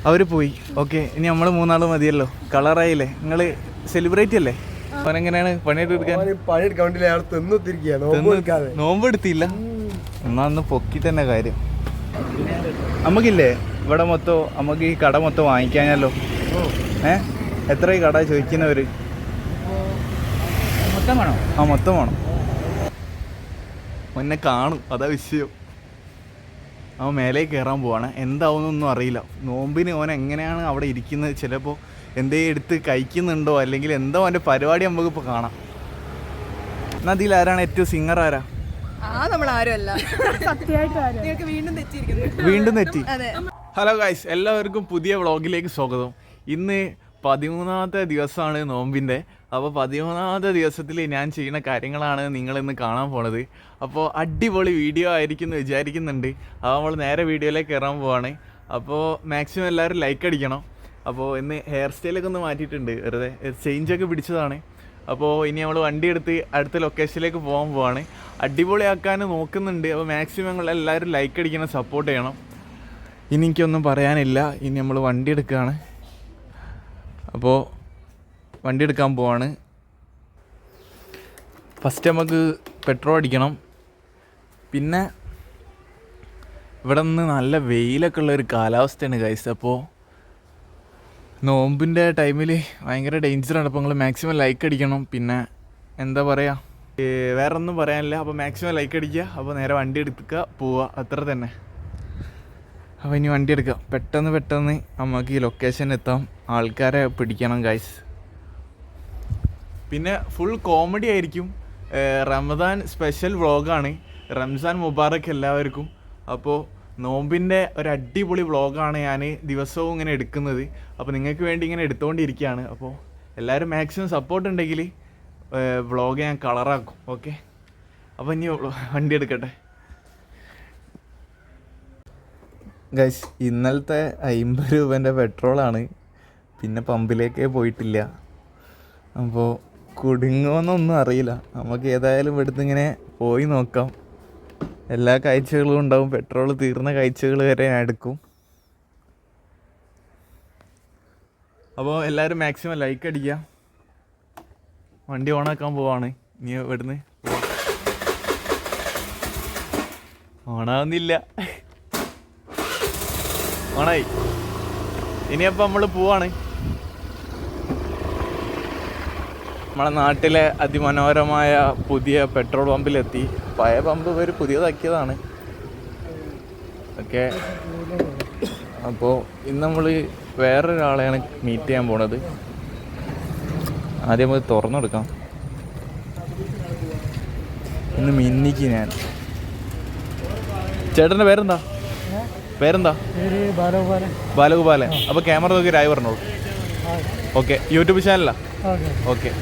അവർ പോയി. ഓക്കെ, ഇനി നമ്മൾ മൂന്നാൾ മതിയല്ലോ. കളറായില്ലേ? നിങ്ങൾ സെലിബ്രേറ്റ് അല്ലേ? അവനെങ്ങനെയാണ് പണിയെടുക്കാൻ? നോമ്പ് എടുത്തില്ല എന്നാ ഒന്ന് പൊക്കി തന്നെ കാര്യം. നമുക്കില്ലേ ഇവിടെ മൊത്തം നമുക്ക് ഈ കട മൊത്തം വാങ്ങിക്കാനല്ലോ. എത്ര ഈ കട ചോദിക്കുന്നവര്? മൊത്തം വേണോ? ആ മൊത്തം വേണം. മുന്നേ കാണും, അതാ വിഷയം. അവൻ മേലേക്ക് കയറാൻ പോവാണ്. എന്താവുന്നൊന്നും അറിയില്ല. നോമ്പിന് ഓൻ എങ്ങനെയാണ് അവിടെ ഇരിക്കുന്നത്, ചിലപ്പോൾ എന്തേ എടുത്ത് കഴിക്കുന്നുണ്ടോ അല്ലെങ്കിൽ എന്തോ അവൻ്റെ പരിപാടി നമുക്കിപ്പോൾ കാണാം. എന്നാൽ അതിൽ ആരാണ് ഏറ്റവും സിംഗർ? ആരാ? വീണ്ടും തെറ്റി. ഹലോ ഗൈസ്, എല്ലാവർക്കും പുതിയ വ്ളോഗിലേക്ക് സ്വാഗതം. ഇന്ന് 13ാമത്തെ ദിവസമാണ് നോമ്പിൻ്റെ. അപ്പോൾ 13ാമത്തെ ദിവസത്തിൽ ഞാൻ ചെയ്യുന്ന കാര്യങ്ങളാണ് നിങ്ങളിന്ന് കാണാൻ പോണത്. അപ്പോൾ അടിപൊളി വീഡിയോ ആയിരിക്കും എന്ന് വിചാരിക്കുന്നുണ്ട്. അപ്പോൾ നമ്മൾ നേരെ വീഡിയോയിലേക്ക് കയറാൻ പോവാണ്. അപ്പോൾ മാക്സിമം എല്ലാവരും ലൈക്ക് അടിക്കണം. അപ്പോൾ ഇന്ന് ഹെയർ സ്റ്റൈലൊക്കെ ഒന്ന് മാറ്റിയിട്ടുണ്ട്, വെറുതെ ചേഞ്ചൊക്കെ പിടിച്ചതാണ്. അപ്പോൾ ഇനി നമ്മൾ വണ്ടി എടുത്ത് അടുത്ത ലൊക്കേഷനിലേക്ക് പോകാൻ പോവാണ്. അടിപൊളിയാക്കാൻ നോക്കുന്നുണ്ട്. അപ്പോൾ മാക്സിമം എല്ലാവരും ലൈക്ക് അടിക്കണം, സപ്പോർട്ട് ചെയ്യണം. ഇനി എനിക്കൊന്നും പറയാനില്ല. ഇനി നമ്മൾ വണ്ടി എടുക്കുകയാണ്. അപ്പോൾ വണ്ടി എടുക്കാൻ പോവാണ്. ഫസ്റ്റ് നമുക്ക് പെട്രോൾ അടിക്കണം. പിന്നെ ഇവിടെ നിന്ന് നല്ല വെയിലൊക്കെ ഉള്ളൊരു കാലാവസ്ഥയാണ് ഗൈസ്. അപ്പോൾ നോമ്പിൻ്റെ ടൈമിൽ ഭയങ്കര ഡേഞ്ചറാണ്. അപ്പോൾ നിങ്ങൾ മാക്സിമം ലൈക്ക് അടിക്കണം. പിന്നെ എന്താ പറയുക, വേറെ ഒന്നും പറയാനില്ല. അപ്പോൾ മാക്സിമം ലൈക്ക് അടിക്കുക. അപ്പോൾ നേരെ വണ്ടി എടുക്കുക, പോവുക, അത്ര തന്നെ. അപ്പോൾ ഇനി വണ്ടി എടുക്കാം. പെട്ടെന്ന് നമുക്ക് ഈ ലൊക്കേഷൻ എത്താം. ആൾക്കാരെ പിടിക്കണം ഗൈസ്. പിന്നെ ഫുൾ കോമഡി ആയിരിക്കും. റമദാൻ സ്പെഷ്യൽ വ്ളോഗാണ്. റംസാൻ മുബാറക്ക് എല്ലാവർക്കും. അപ്പോൾ നോമ്പിൻ്റെ ഒരു അടിപൊളി വ്ളോഗാണ് ഞാൻ ദിവസവും ഇങ്ങനെ എടുക്കുന്നത്. അപ്പോൾ നിങ്ങൾക്ക് വേണ്ടി ഇങ്ങനെ എടുത്തുകൊണ്ടിരിക്കുകയാണ്. അപ്പോൾ എല്ലാവരും മാക്സിമം സപ്പോർട്ട് ഉണ്ടെങ്കിൽ വ്ളോഗ് ഞാൻ കളറാക്കും. ഓക്കെ, അപ്പോൾ ഇനി വണ്ടി എടുക്കട്ടെ ഗൈസ്. ഇന്നലത്തെ 50 രൂപേൻ്റെ പെട്രോളാണ്. പിന്നെ പമ്പിലേക്കേ പോയിട്ടില്ല. അപ്പോൾ കുടുങ്ങുമെന്നൊന്നും അറിയില്ല. നമുക്ക് ഏതായാലും ഇവിടുന്ന് ഇങ്ങനെ പോയി നോക്കാം. എല്ലാ കാഴ്ചകളും ഉണ്ടാവും. പെട്രോൾ തീർന്ന കാഴ്ചകൾ വരെ ഞാൻ എടുക്കും. അപ്പോൾ എല്ലാവരും മാക്സിമം ലൈക്ക് അടിക്കുക. വണ്ടി ഓണാക്കാൻ പോവാണ്. ഇനി ഇവിടുന്ന് ഓണാവുന്നില്ല. ഓണായി. ഇനിയപ്പോൾ നമ്മൾ പോവാണ്. നമ്മളെ നാട്ടിലെ അതിമനോഹരമായ പുതിയ പെട്രോൾ പമ്പിലെത്തി. പഴയ പമ്പ് ഇവർ പുതിയതാക്കിയതാണ്. ഓക്കെ, അപ്പോൾ ഇന്ന് നമ്മൾ വേറൊരാളെയാണ് മീറ്റ് ചെയ്യാൻ പോണത്. ആദ്യം നമുക്ക് തുറന്നെടുക്കാം. ഇന്ന് മിന്നിക്ക് ഞാൻ. ചേട്ടൻ്റെ പേരെന്താ? ബാലഗോപാലൻ. അപ്പോൾ ക്യാമറ നോക്കി രായ് പറഞ്ഞോളൂ. ഓക്കെ, യൂട്യൂബ് ചാനലാ? ഓക്കെ.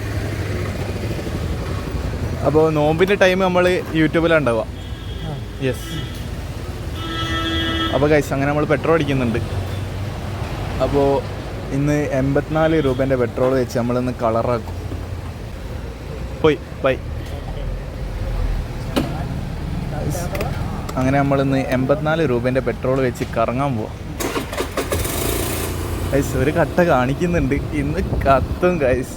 അപ്പോൾ നോമ്പിൻ്റെ ടൈം നമ്മൾ യൂട്യൂബിലാണ് ഉണ്ടാവുക. യെസ്. അപ്പോൾ ഗൈസ്, അങ്ങനെ നമ്മൾ പെട്രോൾ അടിക്കുന്നുണ്ട്. അപ്പോൾ ഇന്ന് 84 രൂപേൻ്റെ പെട്രോൾ വെച്ച് നമ്മളിന്ന് കളറാക്കും. പോയി ബൈ. അങ്ങനെ നമ്മളിന്ന് 84 രൂപേൻ്റെ പെട്രോൾ വെച്ച് കറങ്ങാൻ പോവാം ഗൈസ്. ഒരു കട്ട കാണിക്കുന്നുണ്ട്, ഇന്ന് കത്തും ഗൈസ്.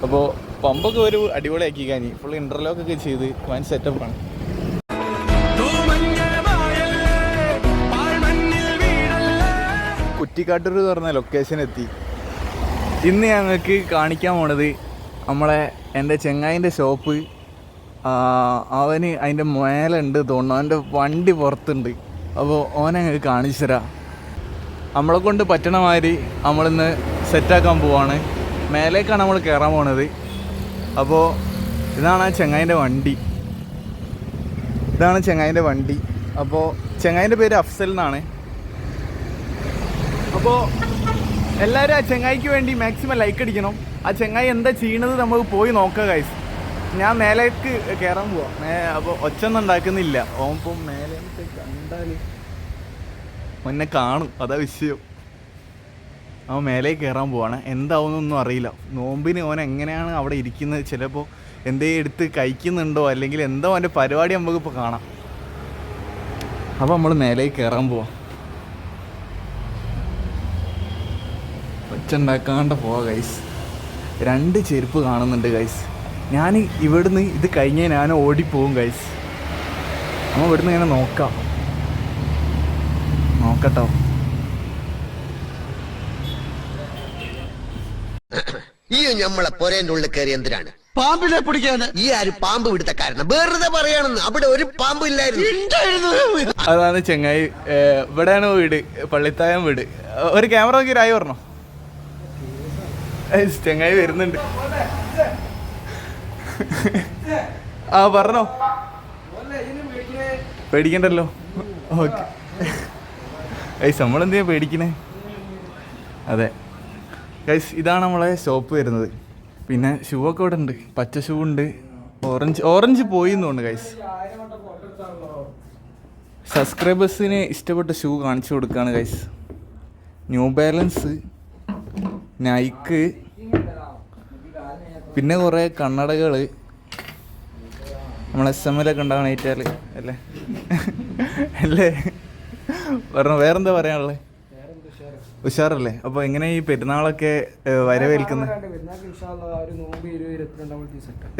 അപ്പോൾ പമ്പൊക്കെ ഒരു അടിപൊളിയാക്കി കഴിഞ്ഞ് ഫുൾ ഇൻ്റർലോക്കൊക്കെ ചെയ്ത് വൻ സെറ്റപ്പാണ്. കുറ്റിക്കാട്ടൂർ എന്ന് പറഞ്ഞ ലൊക്കേഷൻ എത്തി. ഇന്ന് ഞങ്ങൾക്ക് കാണിക്കാൻ പോണത് എൻ്റെ ചെങ്ങായിൻ്റെ ഷോപ്പ്. അവന് അതിൻ്റെ മേലുണ്ട് തോന്നുന്നു, അവൻ്റെ വണ്ടി പുറത്തുണ്ട്. അപ്പോൾ ഓനെ ഞങ്ങൾക്ക് കാണിച്ചു തരാം. നമ്മളെ കൊണ്ട് പറ്റണ മാതിരി നമ്മളിന്ന് സെറ്റാക്കാൻ പോവാണ്. മേലേക്കാണ് നമ്മൾ കയറാൻ പോണത്. അപ്പോൾ ഇതാണ് ആ ചെങ്ങായിൻ്റെ വണ്ടി. അപ്പോൾ ചെങ്ങായിൻ്റെ പേര് അഫ്സൽ എന്നാണ്. അപ്പോൾ എല്ലാവരും ആ ചെങ്ങായിക്ക് വേണ്ടി മാക്സിമം ലൈക്ക് അടിക്കണം. ആ ചെങ്ങായി എന്താ ചെയ്യണത് നമുക്ക് പോയി നോക്കാം ഗൈസ്. ഞാൻ മേലേക്ക് കയറാൻ പോവാം. അപ്പോൾ ഒച്ചൊന്നും ഉണ്ടാക്കുന്നില്ല. ഓപ്പം മേലെ കണ്ടാൽ മുന്നേ കാണും, അതാ വിഷയം. അവൻ മേലേക്ക് കയറാൻ പോവാണ്. എന്താവുന്നൊന്നും അറിയില്ല. നോമ്പിന് ഓൻ എങ്ങനെയാണ് അവിടെ ഇരിക്കുന്നത്, ചിലപ്പോൾ എന്തേ എടുത്ത് കഴിക്കുന്നുണ്ടോ അല്ലെങ്കിൽ എന്തോ അവൻ്റെ പരിപാടി നമുക്കിപ്പോൾ കാണാം. അപ്പോൾ നമ്മൾ മേലേക്ക് കയറാൻ പോവാം. ഒച്ചുണ്ടാക്കാണ്ട് പോവാ ഗൈസ്. 2 ചെരുപ്പ് കാണുന്നുണ്ട് ഗൈസ്. ഞാൻ ഇവിടുന്ന് ഇത് കഴിഞ്ഞാൽ ഞാൻ ഓടിപ്പോവും ഗൈസ്. നമ്മൾ ഇവിടുന്ന് ഇങ്ങനെ നോക്കട്ടോ. ഈ നമ്മളെ പൊരേന്റെ ഉള്ളിൽ കയറി എന്തിനാണ്? പാമ്പിനെ പിടിക്കാന്. ഈ ആരും പാമ്പ് പിടുത്തക്കാരന് വെറുതെ പറയാണെന്ന്. അവിടെ ഒരു പാമ്പ് ഇല്ലായിരുന്നു. അതാണ് ചെങ്ങായി. ഇവിടെയാണ് വീട്, പള്ളിത്തായം വീട്. ഒരു ക്യാമറ നോക്കി ആയി പറഞ്ഞോ. ചെങ്ങായി വരുന്നുണ്ട്. ആ പറഞ്ഞോ. പേടിക്കണ്ടല്ലോ. ഓക്കെ ഗൈസ്, നമ്മളെന്തിനാ പേടിക്കണേ? അതെ ഗൈസ്, ഇതാണ് നമ്മളെ ഷോപ്പ് വരുന്നത്. പിന്നെ ഷൂ ഒക്കെ ഇവിടെ ഉണ്ട്. പച്ച ഷൂ ഉണ്ട്, ഓറഞ്ച് പോയി എന്ന് തോന്നുന്നു ഗൈസ്. സബ്സ്ക്രൈബേഴ്സിന് ഇഷ്ടപ്പെട്ട ഷൂ കാണിച്ചു കൊടുക്കുകയാണ് ഗൈസ്. ന്യൂ ബാലൻസ്, നൈക്ക്, പിന്നെ കുറേ കണ്ണടകൾ. നമ്മൾ SML ഒക്കെ ഉണ്ടാവണം ഏറ്റാൽ അല്ലേ അല്ലേ പറഞ്ഞു. വേറെന്താ പറയാനുള്ളത്? ഉഷാറല്ലേ? അപ്പോൾ എങ്ങനെ ഈ പെരുന്നാളൊക്കെ വരവേൽക്കുന്നത്?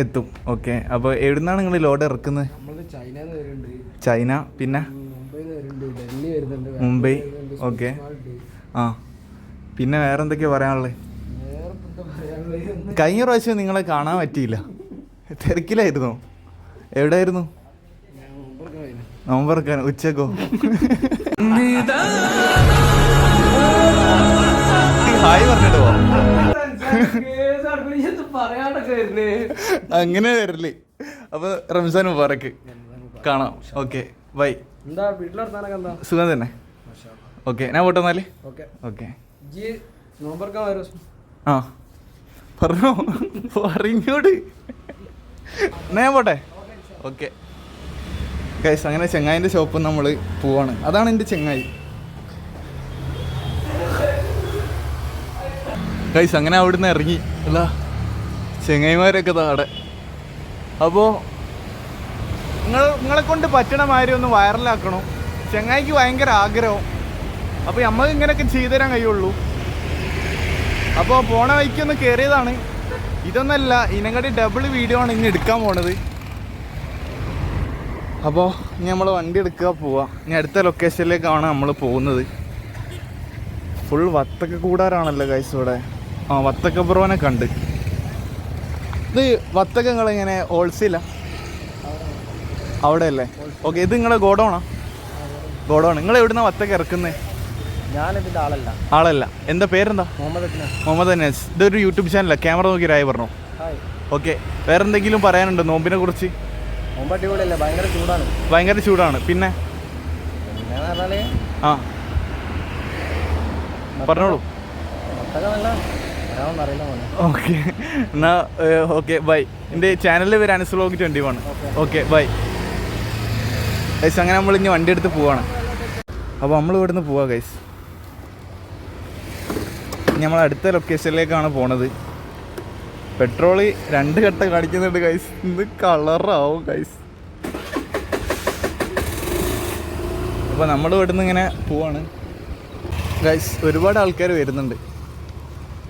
എത്തും. ഓക്കെ. അപ്പോൾ എവിടുന്നാണ് നിങ്ങൾ ലോഡ് ഇറക്കുന്നത്? ചൈന, പിന്നെ മുംബൈ. ഓക്കെ. ആ, പിന്നെ വേറെന്തൊക്കെയാ പറയാനുള്ളത്? കഴിഞ്ഞ പ്രാവശ്യം നിങ്ങളെ കാണാൻ പറ്റിയില്ല, തിരക്കിലായിരുന്നോ? എവിടെയായിരുന്നു? നോമ്പറക്കാൻ ഉച്ചക്കോ? ഹായ് പറഞ്ഞിട്ട് പോ. അങ്ങനെ വരല്ലേ. അപ്പൊ റംസാൻ മുബാറക്ക്. കാണാം. Okay, bye. സുഖം തന്നെ. ഓക്കെ, ഞാൻ പോട്ടെ എന്നാല്. ഓക്കെ. ആ പറഞ്ഞോ, പറഞ്ഞോട്. ഞാൻ പോട്ടെ. ഓക്കെ ഗൈസ്, അങ്ങനെ ചെങ്ങായിൻ്റെ ഷോപ്പിൽ നമ്മൾ പോവാണ്. അതാണ് എൻ്റെ ചെങ്ങായി ഗൈസ്. അങ്ങനെ അവിടുന്ന് ഇറങ്ങി അല്ല, ചെങ്ങായിമാരൊക്കെ താടെ. അപ്പോൾ നിങ്ങളെ കൊണ്ട് പറ്റണ മാതിരി ഒന്ന് വൈറലാക്കണം. ചെങ്ങായിക്ക് ഭയങ്കര ആഗ്രഹം. അപ്പോൾ നമുക്ക് ഇങ്ങനെയൊക്കെ ചെയ്തു തരാൻ കഴിയുള്ളൂ. അപ്പോൾ പോണ വഴിക്കൊന്ന് കയറിയതാണ്. ഇതൊന്നല്ല, ഇതിനെക്കാട്ടി ഡബിൾ വീഡിയോ ആണ് ഇനി എടുക്കാൻ പോണത്. അപ്പോൾ ഇനി നമ്മൾ വണ്ടി എടുക്കുക, പോവാം. ഇനി അടുത്ത ലൊക്കേഷനിലേക്കാണ് നമ്മൾ പോകുന്നത്. ഫുൾ വത്തക്ക കൂടാരാണല്ലോ ഗൈസ് ഇവിടെ. ആ, വത്തക്ക ബ്രോനെ കണ്ട്. ഇത് വത്തക്ക നിങ്ങളിങ്ങനെ ഹോൾസെയിലാ അവിടെ അല്ലേ? ഓക്കെ. ഇത് നിങ്ങളെ ഗോഡൗണാ? ഗോഡൗൺ. നിങ്ങൾ എവിടുന്നാ വത്തക്ക ഇറക്കുന്നത്? ഞാനിതിന്റെ ആളല്ല. എന്താ പേരെന്താ? മുഹമ്മദ് അനാസ്. ഇതൊരു യൂട്യൂബ് ചാനലാണ്. ക്യാമറ നോക്കി രായ പറഞ്ഞോ. ഓക്കെ. വേറെ എന്തെങ്കിലും പറയാനുണ്ടോ നോമ്പിനെ കുറിച്ച്? ഭയങ്കര ചൂടാണ്. പിന്നെ ആ പറഞ്ഞോളൂ. ഓക്കെ എന്നാ ഓക്കെ ബൈ. എൻ്റെ ചാനലിൽ പേര് Anas vlog 21. Okay bye guys. അങ്ങനെ നമ്മൾ ഇനി വണ്ടി എടുത്ത് പോവാണ്. അപ്പോൾ നമ്മൾ ഇവിടുന്ന് പോവാം ഗൈസ്. ഇനി നമ്മൾ അടുത്ത ലൊക്കേഷനിലേക്കാണ് പോണത്. പെട്രോള് 2 ഘട്ട കാണിക്കുന്നുണ്ട് ഗൈസ്. ഇത് കളറാവും ഗൈസ്. അപ്പോൾ നമ്മൾ ഇവിടുന്ന് ഇങ്ങനെ പോവാണ് ഗൈസ്. ഒരുപാട് ആൾക്കാർ വരുന്നുണ്ട്.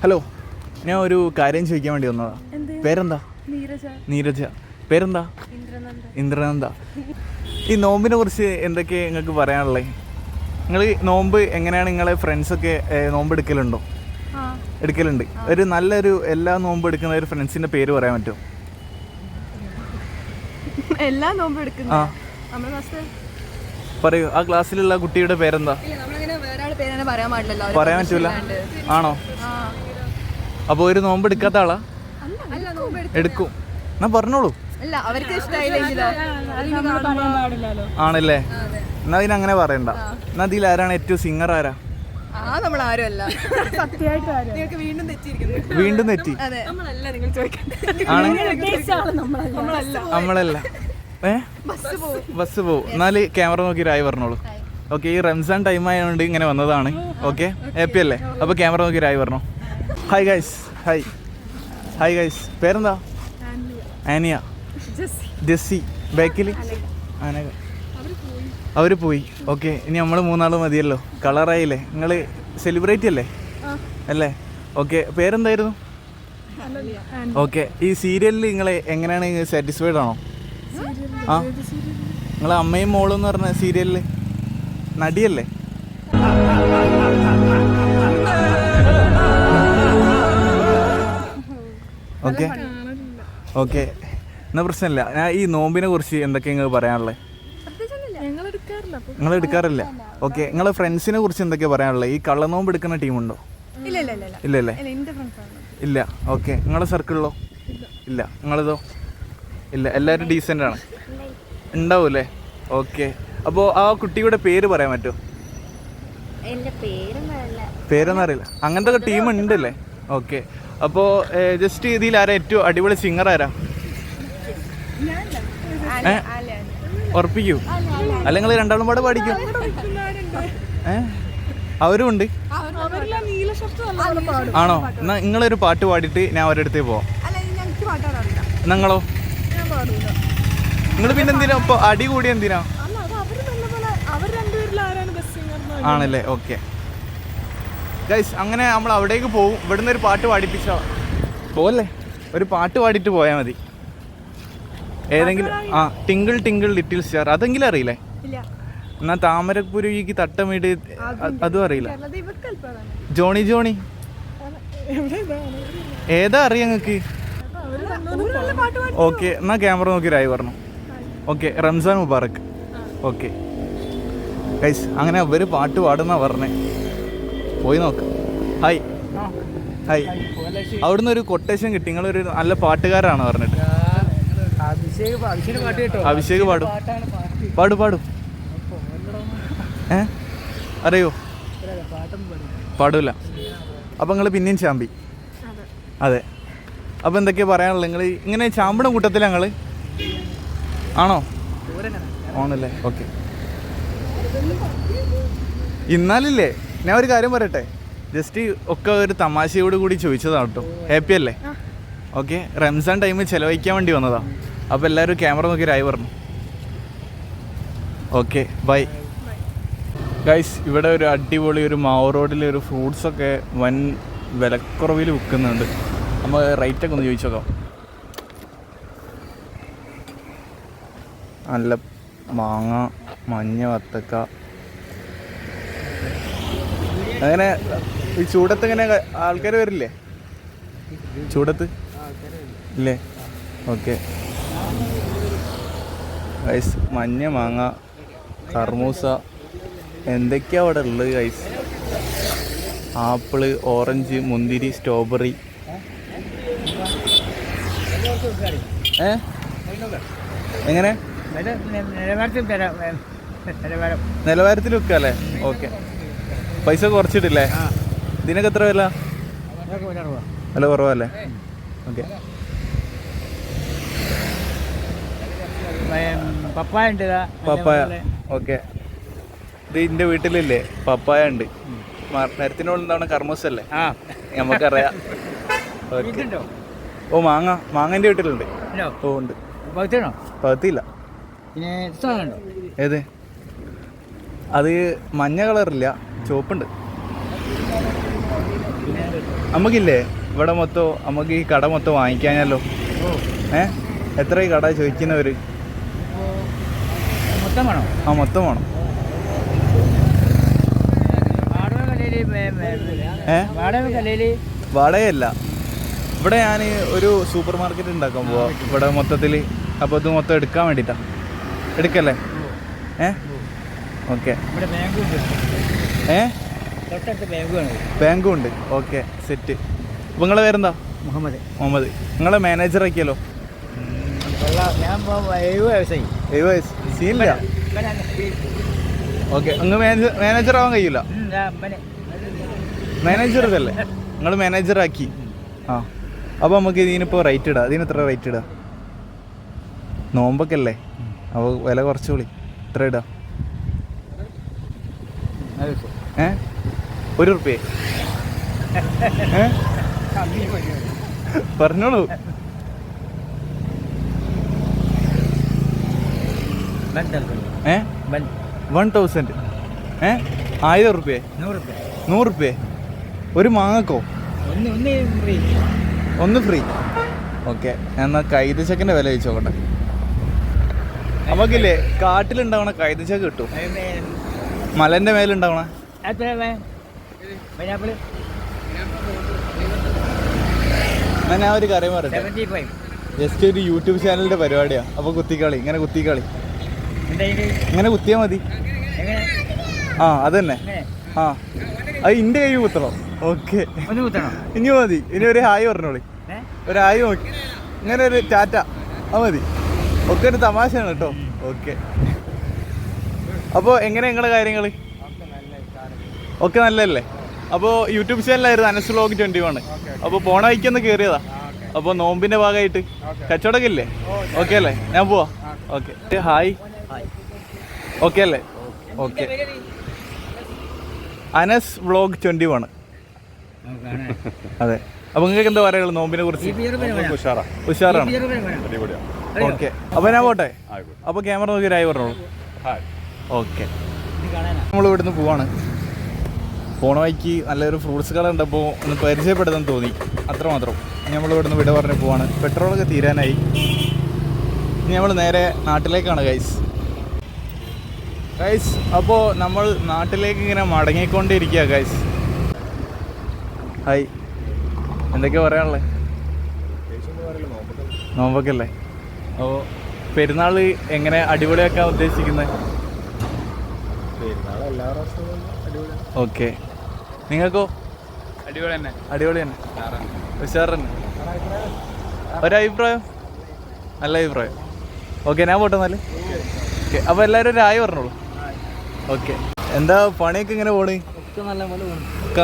ഹലോ, ഞാൻ ഒരു കാര്യം ചോദിക്കാൻ വേണ്ടി വന്നതാ. പേരെന്താ? നീരജ. പേരെന്താ? ഇന്ദ്രനന്ദ. ഈ നോമ്പിനെ കുറിച്ച് എന്തൊക്കെ നിങ്ങൾക്ക് പറയാനുള്ളത്? നിങ്ങൾ നോമ്പ് എങ്ങനെയാണ്? നിങ്ങളെ ഫ്രണ്ട്സൊക്കെ നോമ്പ് എടുക്കലുണ്ടോ? എടുക്കലുണ്ട്. ഒരു നല്ലൊരു എല്ലാ നോമ്പ് എടുക്കുന്ന ഒരു ഫ്രണ്ട്സിന്റെ പേര് പറയാൻ പറ്റുമോ? എല്ലാ നോമ്പ് എടുക്കുന്ന പറയൂ. ആ ക്ലാസ്സിലുള്ള കുട്ടിയുടെ പേരെന്താ? പറയാൻ പറ്റൂല. ആണോ? അപ്പോൾ ഒരു നോമ്പ് എടുക്കാത്ത ആളാ? എടുക്കും. എന്നാ പറഞ്ഞോളൂ. ആണല്ലേ? എന്നാ അതിനങ്ങനെ പറയണ്ട. എന്നാ അതിൽ ആരാണ് ഏറ്റവും സിംഗർ? ആരാ? വീണ്ടും തെറ്റി. നമ്മളല്ല. ബസ് പോവും. എന്നാല് ക്യാമറ നോക്കി രായി പറഞ്ഞോളൂ. ഓക്കെ. ഈ റംസാൻ ടൈം ആയതുകൊണ്ട് ഇങ്ങനെ വന്നതാണ്. ഓക്കെ, ഹാപ്പി അല്ലേ? അപ്പോൾ ക്യാമറ നോക്കി രായി പറഞ്ഞോ. Hi guys. Hi guys. പേരെന്താ? ആനിയ. ജെസ്സി. ബാക്കിൽ ആനക. അവർ പോയി. ഓക്കെ. ഇനി നമ്മൾ 3 ആൾ മതിയല്ലോ. കളറായില്ലേ? നിങ്ങൾ സെലിബ്രേറ്റ് അല്ലേ? ഓക്കെ, പേരെന്തായിരുന്നു? ഓക്കെ, ഈ സീരിയലിൽ നിങ്ങൾ എങ്ങനെയാണ് സാറ്റിസ്ഫൈഡ് ആണോ? ആ, നിങ്ങളെ അമ്മയും മോളും എന്ന് പറഞ്ഞ സീരിയലിൽ നടിയല്ലേ? ഓക്കെ ഓക്കെ, എന്നാ പ്രശ്നമില്ല. ഞാൻ ഈ നോമ്പിനെ കുറിച്ച് എന്തൊക്കെയാണ് നിങ്ങൾ പറയാനുള്ളത്? നിങ്ങൾ എടുക്കാറില്ല. ഓക്കെ, നിങ്ങളെ ഫ്രണ്ട്സിനെ കുറിച്ച് എന്തൊക്കെയാണ് പറയാനുള്ളത്? ഈ കള്ളനോമ്പ് എടുക്കുന്ന ടീമുണ്ടോ? ഇല്ലല്ലേ? ഇല്ല. ഓക്കെ, നിങ്ങളെ സർക്കിളിലോ? ഇല്ല. നിങ്ങളിതോ? ഇല്ല. എല്ലാവരും ഡീസൻ്റ് ആണ്. ഉണ്ടാവൂല്ലേ? ഓക്കെ, അപ്പോൾ ആ കുട്ടിയുടെ പേര് പറയാൻ പറ്റുമോ? പേരൊന്നും അറിയില്ല. അങ്ങനത്തെ ടീം ഉണ്ടല്ലേ? ഓക്കെ, അപ്പോൾ ജസ്റ്റ് ഇതിൽ ആരാ ഏറ്റവും അടിപൊളി സിംഗർ ആരാ? ഉറപ്പിക്കൂ? അല്ല നിങ്ങൾ രണ്ടാളും പാടെ പാടിക്കൂ? അവരും ഉണ്ട് ആണോ? എന്നാ നിങ്ങളൊരു പാട്ട് പാടിയിട്ട് ഞാൻ അവരുടെ അടുത്തേ പോവാം. നിങ്ങളോ? നിങ്ങൾ പിന്നെ എന്തിനാ ഇപ്പോൾ അടി കൂടി എന്തിനാ? ആണല്ലേ? ഓക്കെ ഗൈസ്, അങ്ങനെ നമ്മൾ അവിടേക്ക് പോകും. ഇവിടുന്ന് ഒരു പാട്ട് പാടിപ്പിച്ചോ പോവല്ലേ? ഒരു പാട്ട് പാടിയിട്ട് പോയാൽ മതി. ഏതെങ്കിലും ടിങ്കിൾ ടിങ്കിൾ ലിറ്റിൽ സ്റ്റാർ, അതെങ്കിലും അറിയില്ലേ? എന്നാ താമരപ്പുരുവിക്ക് തട്ടമിട്ട്, അതും അറിയില്ല. ജോണി ജോണി ഏതാ അറിയാം നിങ്ങൾക്ക്? ഓക്കെ, എന്നാ ക്യാമറ നോക്കി രായി പറഞ്ഞു. ഓക്കെ, റംസാൻ മുബാറക്ക്. ഓക്കെ ഗൈസ്, അങ്ങനെ അവർ പാട്ട് പാടുന്ന പറഞ്ഞേ. പോയി നോക്കാം. Hi hi. അവിടുന്ന് ഒരു കൊട്ടേഷൻ കിട്ടി, നിങ്ങളൊരു നല്ല പാട്ടുകാരാണ് പറഞ്ഞിട്ട്. അഭിഷേക് പാടും. പാടും. അറിയോ? പാടൂല. അപ്പം നിങ്ങൾ പിന്നെയും ചാമ്പി. അതെ. അപ്പം എന്തൊക്കെയാ പറയാനുള്ളത്? നിങ്ങൾ ഇങ്ങനെ ചാമ്പണ കൂട്ടത്തില ഞങ്ങൾ ആണോ? ആണല്ലേ? ഓക്കെ. ഇന്നാലില്ലേ, ഞാൻ ഒരു കാര്യം പറയട്ടെ, ജസ്റ്റ് ഒക്കെ ഒരു തമാശയോട് കൂടി ചോദിച്ചതാണ് കേട്ടോ. ഹാപ്പി അല്ലേ? ഓക്കെ, റംസാൻ ടൈം ചിലവഴിക്കാൻ വേണ്ടി വന്നതാ. അപ്പോൾ എല്ലാവരും ക്യാമറ നോക്കി രായി പറഞ്ഞു. Okay, bye guys. ഇവിടെ ഒരു അടിപൊളി ഒരു മാവൂർ റോഡിൽ ഒരു ഫ്രൂട്ട്സൊക്കെ വൻ വിലക്കുറവിൽ വിൽക്കുന്നുണ്ട്. നമ്മൾ റേറ്റൊക്കെ ഒന്ന് ചോദിച്ചു നോക്കാം. നല്ല മാങ്ങ, മഞ്ഞ വത്തക്ക. അങ്ങനെ ഈ ചൂടത്ത് ഇങ്ങനെ ആൾക്കാർ വരില്ലേ? ചൂടത്ത് ഇല്ലേ? ഓക്കെ ഗൈസ്, മഞ്ഞ മാങ്ങ, കർമൂസ, എന്തൊക്കെയാ അവിടെ ഉള്ളത് ഗൈസ്? ആപ്പിള്, ഓറഞ്ച്, മുന്തിരി, സ്ട്രോബെറി. എങ്ങനെ നിലവാരത്തിൽ വെക്കുക അല്ലേ? ഓക്കെ, പൈസ കുറച്ചിട്ടില്ലേ? ഇതിനൊക്കെ എത്ര വില? വില കുറവല്ലേ? ഓക്കെ. പപ്പായ. ഓക്കെ, ഇത് എൻ്റെ വീട്ടിലില്ലേ പപ്പായ ഉണ്ട്. മരത്തിനുള്ളിൽ കർമ്മൂസല്ലേ? നമുക്കറിയാം. ഓക്കെ. ഓ, മാങ്ങൻ്റെ വീട്ടിലുണ്ട്. ഓ ഉണ്ട്. പകുത്തിയില്ല. ഏത്? അത് മഞ്ഞ കളറില്ല, ചുവപ്പുണ്ട്. നമുക്കില്ലേ ഇവിടെ മൊത്തം, നമുക്ക് ഈ കട മൊത്തം വാങ്ങിക്കാഞ്ഞല്ലോ. എത്ര ഈ കട ചോദിക്കുന്നവർ? മൊത്തം വേണം. വാടകയല്ല, ഇവിടെ ഞാൻ ഒരു സൂപ്പർ മാർക്കറ്റ് ഉണ്ടാക്കാൻ പോവാ ഇവിടെ മൊത്തത്തിൽ. അപ്പോൾ ഇത് മൊത്തം എടുക്കാൻ വേണ്ടിയിട്ടാ. എടുക്കല്ലേ? ഓക്കെ. ബാങ്കും ഉണ്ട്. Okay, set. അപ്പോൾ നിങ്ങളെ പേരെന്താ? മുഹമ്മദ്. നിങ്ങളെ മാനേജർ ആക്കിയല്ലോ. 7 വയസ്സ് സീനില്ല. ഓക്കെ, അങ്ങ് മാനേജർ ആവാൻ കഴിയില്ല. മാനേജർ ഇതല്ലേ? നിങ്ങൾ മാനേജറാക്കി. അപ്പോൾ നമുക്ക് ഇതിനിപ്പോൾ റേറ്റ് ഇടാം. ഇതിന് എത്ര റേറ്റ് ഇടാം? നോമ്പൊക്കെ അല്ലേ, അപ്പോൾ വില കുറച്ചുകൂടി. എത്ര ഇടാം? 1 റുപ്യ? പറഞ്ഞോളൂ. 1000? 1000 റുപ്യ? 100 റുപ്യ? ഒരു മാങ്ങക്കോ? ഒന്ന് ഫ്രീ. ഓക്കെ, ഞാൻ എന്നാൽ കൈതച്ചക്കൻ്റെ വില ചോദിച്ചു നോക്കട്ടെ. നമുക്കില്ലേ കാട്ടിലുണ്ടാവണ കൈതച്ചക്ക കിട്ടും, മലൻ്റെ മേലുണ്ടാവണ. ഞാൻ ആ ഒരു കാര്യം പറയട്ടെ, ജസ്റ്റ് ഒരു യൂട്യൂബ് ചാനലിൻ്റെ പരിപാടിയാണ്. അപ്പോൾ കുത്തിക്കളി, ഇങ്ങനെ കുത്തിക്കളി, ഇങ്ങനെ കുത്തിയാൽ മതി. ആ അതന്നെ. ആ അത് ഇൻ്റെ കൈ കുത്തണോ? ഓക്കെ, ഇനി മതി. ഇനി ഒരു ഹായ് പറഞ്ഞോളി, ഒരു ഹായ് നോക്കി, ഇങ്ങനെ ഒരു ടാറ്റ, അത് മതി. ഒക്കെ ഒരു തമാശയാണ് കേട്ടോ. ഓക്കെ, അപ്പോൾ എങ്ങനെ നിങ്ങളുടെ കാര്യങ്ങൾ ഒക്കെ നല്ലതല്ലേ? അപ്പോൾ യൂട്യൂബ് ചാനലായിരുന്നു അനസ് വ്ലോഗ് 21. അപ്പോൾ പോണ വഴിക്കൊന്ന് കയറിയതാ. അപ്പോൾ നോമ്പിൻ്റെ ഭാഗമായിട്ട് കച്ചവടമൊക്കെ ഇല്ലേ? ഓക്കെ അല്ലേ? ഞാൻ പോവാ. Okay, hi. ഓക്കെ അല്ലേ? Okay, Anas vlog 21. അതെ. അപ്പോൾ നിങ്ങൾക്ക് എന്താ പറയുക നോമ്പിനെ കുറിച്ച്? ഉഷാറാണ്. ഓക്കെ, അപ്പോൾ ഞാൻ പോട്ടെ. അപ്പോൾ ക്യാമറ നോക്കി രായി പറഞ്ഞോളൂ. ഓക്കെ, നമ്മൾ ഇവിടുന്ന് പോവാണ്. പോണ വഴിക്ക് നല്ലൊരു ഫ്രൂട്ട്സ് കട ഉണ്ടപ്പോൾ ഒന്ന് പരിചയപ്പെടുത്താൻ തോന്നി, അത്രമാത്രം. ഇനി നമ്മൾ ഇവിടുന്ന് വിട പറഞ്ഞ് പോവാണ്. പെട്രോളൊക്കെ തീരാനായി. ഇനി നമ്മൾ നേരെ നാട്ടിലേക്കാണ് ഗൈസ്. അപ്പോൾ നമ്മൾ നാട്ടിലേക്ക് ഇങ്ങനെ മടങ്ങിക്കൊണ്ടിരിക്കുക ഗൈസ്. ഹായ്, എന്തൊക്കെയാ പറയാനുള്ളത്? നോമ്പൊക്കെ അല്ലേ? അപ്പോൾ പെരുന്നാൾ എങ്ങനെ അടിപൊളിയാക്കാൻ ഉദ്ദേശിക്കുന്നത്? ഓക്കെ, നിങ്ങൾക്കോ? അടിപൊളി തന്നെ. അടിപൊളി തന്നെ, ഉഷാർ തന്നെ. ഒരഭിപ്രായം? നല്ല അഭിപ്രായം. ഓക്കെ, ഞാൻ പോട്ടെ എന്നാല്. ഓക്കെ, അപ്പോൾ എല്ലാവരും ഒരു ആയി പറഞ്ഞോളൂ. ഓക്കെ, എന്താ പണിയൊക്കെ ഇങ്ങനെ പോണ്? ഒക്കെ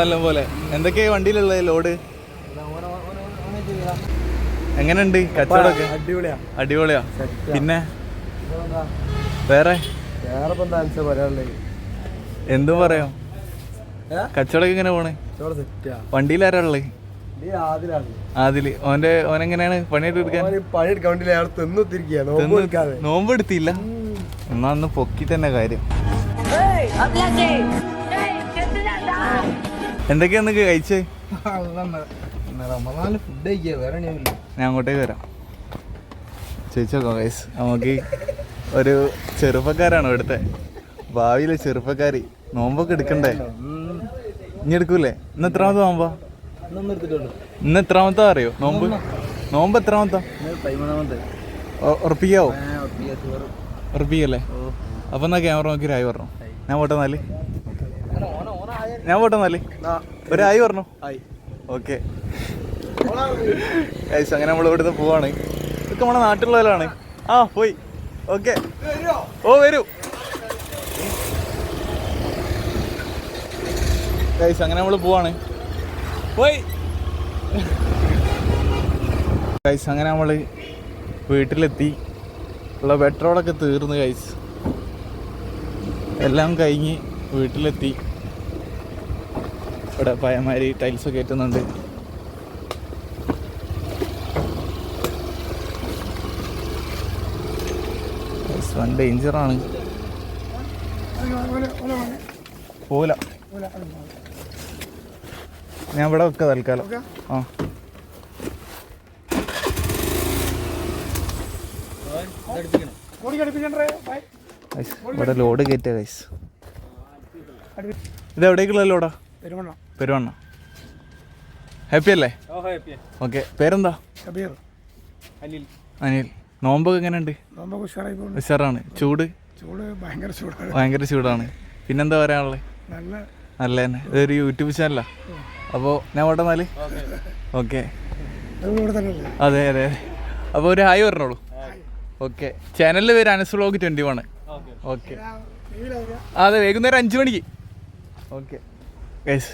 നല്ല പോലെ. എന്തൊക്കെയാ വണ്ടിയിലുള്ളത് ലോഡ്? എങ്ങനെയുണ്ട് കച്ചവടമൊക്കെ? അടിപൊളിയാ. പിന്നെ വേറെ എന്തും പറയാം. കച്ചവടമൊക്കെ ഇങ്ങനെ പോണേ? വണ്ടിയിലാരാ ഉള്ളത്? ആദില്. ഓനെങ്ങനെയാണ് പണിയെടുക്കാൻ? നോമ്പ് എടുത്തില്ല എന്നാ ഒന്ന് പൊക്കി തന്നെ കാര്യം. എന്തൊക്കെയാ കഴിച്ചേ? ഞാൻ അങ്ങോട്ടേക്ക് വരാം, ചോദിച്ചോക്കാം ഗൈസ്. നമുക്ക് ഒരു ചെറുപ്പക്കാരാണ് ഇവിടുത്തെ, ഭാവിയിലെ ചെറുപ്പക്കാര്. നോമ്പൊക്കെ എടുക്കണ്ടേ? ഇനി എടുക്കൂലേ? ഇന്ന് എത്രാമത്തെ നോമ്പാ? ഇന്ന് എത്രാമത്തെ അറിയോ നോമ്പ്? നോമ്പ് എത്രാമത്താ? ഉറപ്പിക്കാവോ? ഉറപ്പിക്കല്ലേ? അപ്പൊ എന്നാ ക്യാമറ നോക്കി ആയി പറഞ്ഞു. ഞാൻ പോട്ടെ എന്നാല്. ഒരു ആയി പറഞ്ഞു. ഓക്കെ ഗൈസ്, അങ്ങനെ നമ്മൾ ഇവിടുന്ന് പോവാണ്. ഇതൊക്കെ നമ്മുടെ നാട്ടിലുള്ളവരാണ്. ആ പോയി. ഓക്കെ, ഓ വരൂ ഗൈസ്. അങ്ങനെ നമ്മൾ പോവാണ്. പോയി ഗൈസ്. അങ്ങനെ നമ്മൾ വീട്ടിലെത്തി. ഉള്ള പെട്രോളൊക്കെ തീർന്ന് ഗൈസ്. എല്ലാം കഴിഞ്ഞ് വീട്ടിലെത്തി. ഇവിടെ പയമാരി ടൈൽസൊക്കെ കയറ്റുന്നുണ്ട്. വൺ ഡേഞ്ചറാണ്. പോല ഞാൻ ഇവിടെ വെക്കാം തൽക്കാലം. ആ ഇവിടെ ലോഡ് കയറ്റുക ഗൈസ്. ഇത് എവിടേക്കുള്ള ലോഡാ? പെരുവണ്ണ. ഹാപ്പി അല്ലേ? ഓക്കെ, പേരെന്താ? അനിൽ. നോമ്പൊക്കെ എങ്ങനെയുണ്ട്? ഉഷാറാണ്. ചൂട്? ഭയങ്കര ചൂടാണ്. പിന്നെന്താ പറയാനുള്ളത്? നല്ല തന്നെ. ഇതൊരു യൂട്യൂബ് ചാനലാ. അപ്പോൾ ഞാൻ പോട്ടെ എന്നാല്. ഓക്കെ, അതെ അതെ. അപ്പോൾ ഒരു ഹായ് പറഞ്ഞോളൂ. ഓക്കെ, ചാനലിൻ്റെ പേര് അനസ് വ്ലോഗ് 21. ഓക്കെ, അതെ, വൈകുന്നേരം 5 മണിക്ക്. ഓക്കെ ഗൈസ്,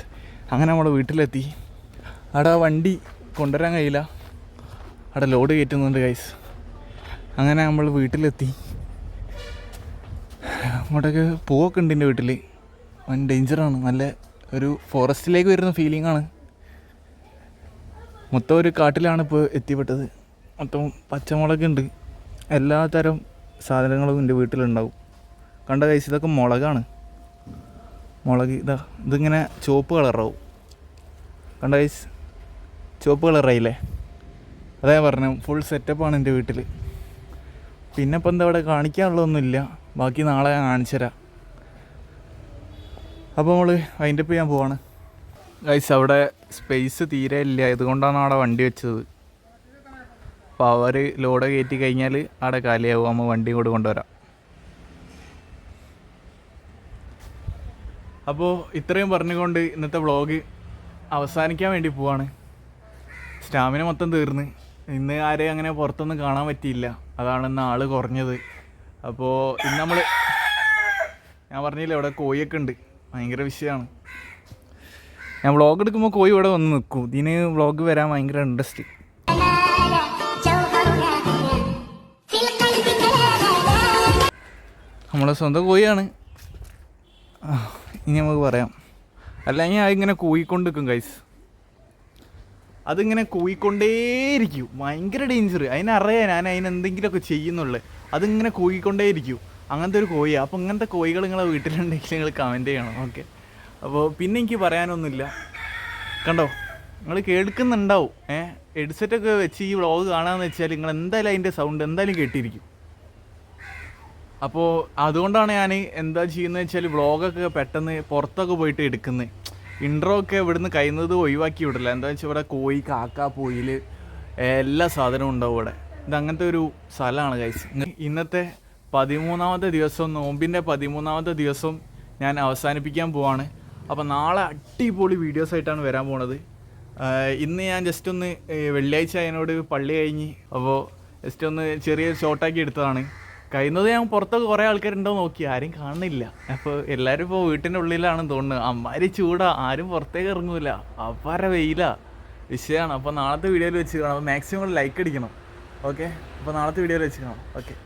അങ്ങനെ നമ്മുടെ വീട്ടിലെത്തി. അവിടെ വണ്ടി കൊണ്ടുവരാൻ കഴിയില്ല, അവിടെ ലോഡ് കയറ്റുന്നുണ്ട് ഗൈസ്. അങ്ങനെ നമ്മൾ വീട്ടിലെത്തി. അങ്ങോട്ടൊക്കെ പൂവൊക്കെ ഉണ്ട് എൻ്റെ വീട്ടിൽ. വൻ ഡേഞ്ചറാണ്. നല്ല ഒരു ഫോറസ്റ്റിലേക്ക് വരുന്ന ഫീലിംഗാണ്. മൊത്തം ഒരു കാട്ടിലാണ് ഇപ്പോൾ എത്തിപ്പെട്ടത്. മൊത്തം പച്ചമുളകുണ്ട്, എല്ലാ തരം സാധനങ്ങളും എൻ്റെ വീട്ടിലുണ്ടാവും. കണ്ട ഗൈസ്, ഇതൊക്കെ മുളകാണ്. മുളക് ഇതിങ്ങനെ ചുവപ്പ് കളറാവും. കണ്ട ഗൈസ്, ചുവപ്പ് കളറായില്ലേ? അതാ ഞാൻ പറഞ്ഞു, ഫുൾ സെറ്റപ്പാണ് എൻ്റെ വീട്ടിൽ. പിന്നെ ഇപ്പം എന്താ ഇവിടെ കാണിക്കാനുള്ളതൊന്നുമില്ല, ബാക്കി നാളെ ഞാൻ കാണിച്ചുതരാം. അപ്പോൾ നമ്മൾ അതിൻ്റെ ഇപ്പോൾ ഞാൻ പോവാണ് ഗൈസ്. അവിടെ സ്പേസ് തീരെ ഇല്ല, ഇതുകൊണ്ടാണ് അവിടെ വണ്ടി വെച്ചത്. അപ്പോൾ അവർ ലോഡ് കയറ്റി കഴിഞ്ഞാൽ അവിടെ കാലിയാവും, നമ്മൾ വണ്ടി കൂടെ കൊണ്ടുവരാം. അപ്പോൾ ഇത്രയും പറഞ്ഞുകൊണ്ട് ഇന്നത്തെ വ്ളോഗ് അവസാനിക്കാൻ വേണ്ടി പോവാണ്. സ്റ്റാമിന മൊത്തം തീർന്ന്. ഇന്ന് ആരെയും അങ്ങനെ പുറത്തൊന്നും കാണാൻ പറ്റിയില്ല, അതാണ് ഇന്ന് ആൾ കുറഞ്ഞത്. അപ്പോൾ ഇന്ന് നമ്മൾ, ഞാൻ പറഞ്ഞില്ല ഇവിടെ കോഴിയൊക്കെ ഉണ്ട്, ഭയങ്കര വിഷയമാണ്. ഞാൻ വ്ളോഗ് എടുക്കുമ്പോൾ കോഴി ഇവിടെ വന്ന് നിൽക്കും. ഇതിന് വ്ളോഗ് വരാൻ ഭയങ്കര ഇൻട്രസ്റ്റ്. നമ്മളെ സ്വന്തം കോഴിയാണ്, ഇനി നമുക്ക് പറയാം. അല്ലെങ്കിൽ അതിങ്ങനെ കൂയിക്കൊണ്ട് നിൽക്കും ഗൈസ്. അതിങ്ങനെ കൂയിക്കൊണ്ടേയിരിക്കും, ഭയങ്കര ഡേഞ്ചർ. അതിനറിയാം ഞാൻ അതിനെന്തെങ്കിലുമൊക്കെ ചെയ്യുന്നുള്ളു. അതിങ്ങനെ കൂയിക്കൊണ്ടേയിരിക്കും, അങ്ങനത്തെ ഒരു കോഴിയാണ്. അപ്പോൾ ഇങ്ങനത്തെ കോഴികൾ നിങ്ങളെ വീട്ടിലുണ്ടെങ്കിൽ നിങ്ങൾ കമൻറ്റ് ചെയ്യണം. ഓക്കെ, അപ്പോൾ പിന്നെ എനിക്ക് പറയാനൊന്നുമില്ല. കണ്ടോ, നിങ്ങൾ കേൾക്കുന്നുണ്ടാവും. ഹെഡ്സെറ്റൊക്കെ വെച്ച് ഈ വ്ളോഗ് കാണാമെന്ന് വെച്ചാൽ നിങ്ങൾ എന്തായാലും അതിൻ്റെ സൗണ്ട് എന്തായാലും കേട്ടിരിക്കും. അപ്പോൾ അതുകൊണ്ടാണ് ഞാൻ എന്താ ചെയ്യുന്നത് വെച്ചാൽ വ്ളോഗൊക്കെ പെട്ടെന്ന് പുറത്തൊക്കെ പോയിട്ട് എടുക്കുന്നത്. ഇൻട്രോ ഒക്കെ ഇവിടുന്ന് കഴിയുന്നത് ഒഴിവാക്കി വിടില്ല. എന്താ വെച്ചാൽ ഇവിടെ കോഴി, കാക്ക, പൊയിൽ എല്ലാ സാധനവും ഉണ്ടാവും ഇവിടെ. ഇത് അങ്ങനത്തെ ഒരു സ്ഥലമാണ് ഗൈസ്. ഇന്നത്തെ 13ാമത്തെ ദിവസം, നോമ്പിൻ്റെ 13ാമത്തെ ദിവസം ഞാൻ അവസാനിപ്പിക്കാൻ പോവാണ്. അപ്പോൾ നാളെ അടിപൊളി വീഡിയോസ് ആയിട്ടാണ് വരാൻ പോണത്. ഇന്ന് ഞാൻ ജസ്റ്റ് ഒന്ന് വെള്ളിയാഴ്ച അതിനോട് പള്ളി കഴിഞ്ഞ്, അപ്പോൾ ജസ്റ്റ് ഒന്ന് ചെറിയ ഷോർട്ടാക്കി എടുത്തതാണ്. കഴിയുന്നത് ഞാൻ പുറത്തൊക്കെ കുറേ ആൾക്കാരുണ്ടോ നോക്കി, ആരും കാണുന്നില്ല. അപ്പോൾ എല്ലാവരും ഇപ്പോൾ വീട്ടിൻ്റെ ഉള്ളിലാണെന്ന് തോന്നുന്നു. അമ്മാരി ചൂടാ, ആരും പുറത്തേക്ക് ഇറങ്ങൂല, അപ്പാര വെയിലാ, വിഷയമാണ്. അപ്പോൾ നാളത്തെ വീഡിയോയിൽ വെച്ച് കാണാം. അപ്പോൾ മാക്സിമം ലൈക്ക് അടിക്കണം. ഓക്കെ, അപ്പോൾ നാളത്തെ വീഡിയോയിൽ വെച്ച് കാണാം. ഓക്കെ.